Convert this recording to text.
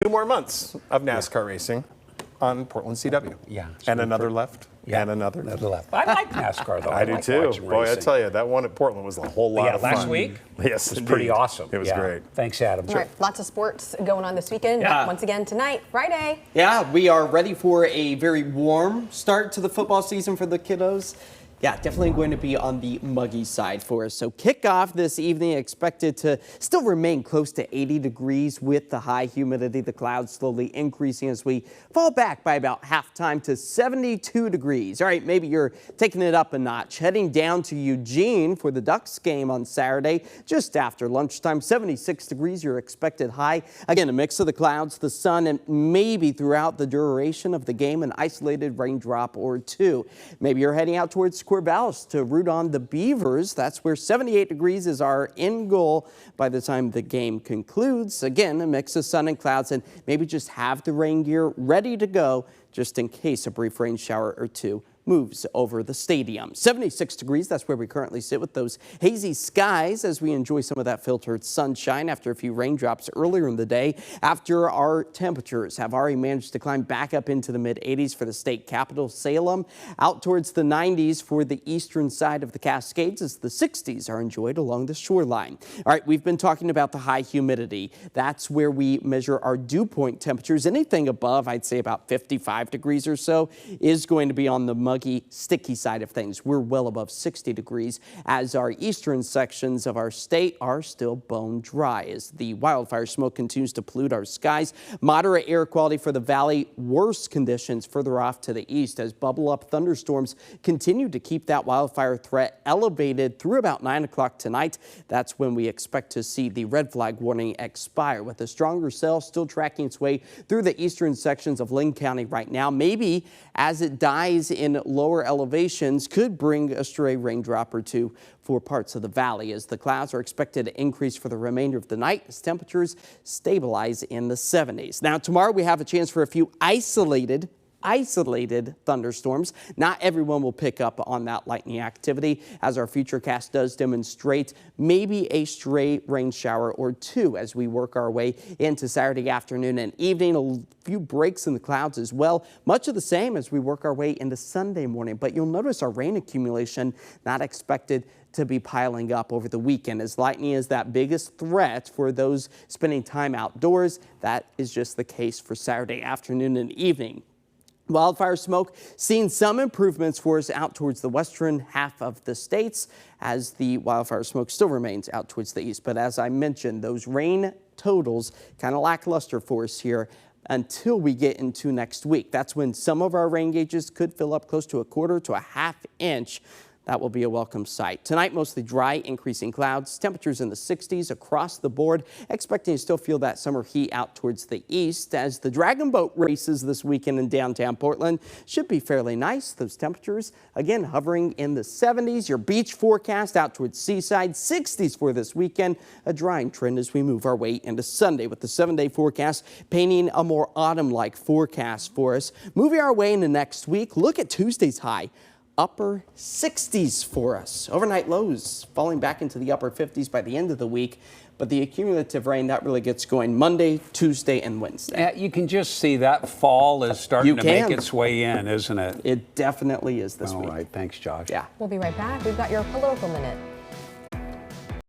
2 more months of NASCAR racing on Portland CW. Yeah. And another left. Yeah. And another left. I like NASCAR, though. I do like too. watching Boy, I racing. tell you, that one at Portland was a whole lot of fun. Last week? Yes, it was pretty awesome. It was great. Thanks, Adam. All right, lots of sports going on this weekend. Yeah. Once again tonight, Friday. Yeah, we are ready for a very warm start to the football season for the kiddos. Yeah, definitely going to be on the muggy side for us. So kickoff this evening expected to still remain close to 80 degrees with the high humidity, the clouds slowly increasing as we fall back by about halftime to 72 degrees. All right, maybe you're taking it up a notch. Heading down to Eugene for the Ducks game on Saturday, just after lunchtime, 76 degrees, your expected high. Again, a mix of the clouds, the sun, and maybe throughout the duration of the game, an isolated raindrop or two. Maybe you're heading out towards Corvallis to root on the Beavers. That's where 78 degrees is our end goal by the time the game concludes. Again, a mix of sun and clouds, and maybe just have the rain gear ready to go just in case a brief rain shower or two moves over the stadium. 76 degrees, that's where we currently sit with those hazy skies as we enjoy some of that filtered sunshine after a few raindrops earlier in the day. After our temperatures have already managed to climb back up into the mid-80s for the state capital, Salem, out towards the 90s for the eastern side of the Cascades as the 60s are enjoyed along the shoreline. All right, we've been talking about the high humidity. That's where we measure our dew point temperatures. Anything above, I'd say about 55 degrees or so, is going to be on the muggy, sticky side of things. We're well above 60 degrees as our eastern sections of our state are still bone dry as the wildfire smoke continues to pollute our skies. Moderate air quality for the valley, worse conditions further off to the east as bubble up thunderstorms continue to keep that wildfire threat elevated through about 9 o'clock tonight. That's when we expect to see the red flag warning expire with a stronger cell still tracking its way through the eastern sections of Linn County right now. Maybe as it dies in lower elevations could bring a stray raindrop or two for parts of the valley as the clouds are expected to increase for the remainder of the night as temperatures stabilize in the 70s. Now tomorrow we have a chance for a few isolated thunderstorms. Not everyone will pick up on that lightning activity as our futurecast does demonstrate maybe a stray rain shower or two as we work our way into Saturday afternoon and evening. A few breaks in the clouds as well. Much of the same as we work our way into Sunday morning. But you'll notice our rain accumulation not expected to be piling up over the weekend as lightning is that biggest threat for those spending time outdoors. That is just the case for Saturday afternoon and evening. Wildfire smoke seeing some improvements for us out towards the western half of the states as the wildfire smoke still remains out towards the east. But as I mentioned, those rain totals kind of lackluster for us here until we get into next week. That's when some of our rain gauges could fill up close to a quarter to a half inch. That will be a welcome sight. Tonight, mostly dry, increasing clouds, temperatures in the 60s across the board, expecting to still feel that summer heat out towards the east as the Dragon Boat races this weekend in downtown Portland should be fairly nice. Those temperatures, again, hovering in the 70s. Your beach forecast out towards Seaside, 60s for this weekend. A drying trend as we move our way into Sunday with the 7-day forecast painting a more autumn-like forecast for us. Moving our way into next week, look at Tuesday's high. Upper 60s for us. Overnight lows falling back into the upper 50s by the end of the week. But the accumulative rain, that really gets going Monday, Tuesday, and Wednesday. You can just see that fall is starting to make its way in, isn't it? It definitely is this week. All right. Thanks, Josh. Yeah. We'll be right back. We've got your political minute.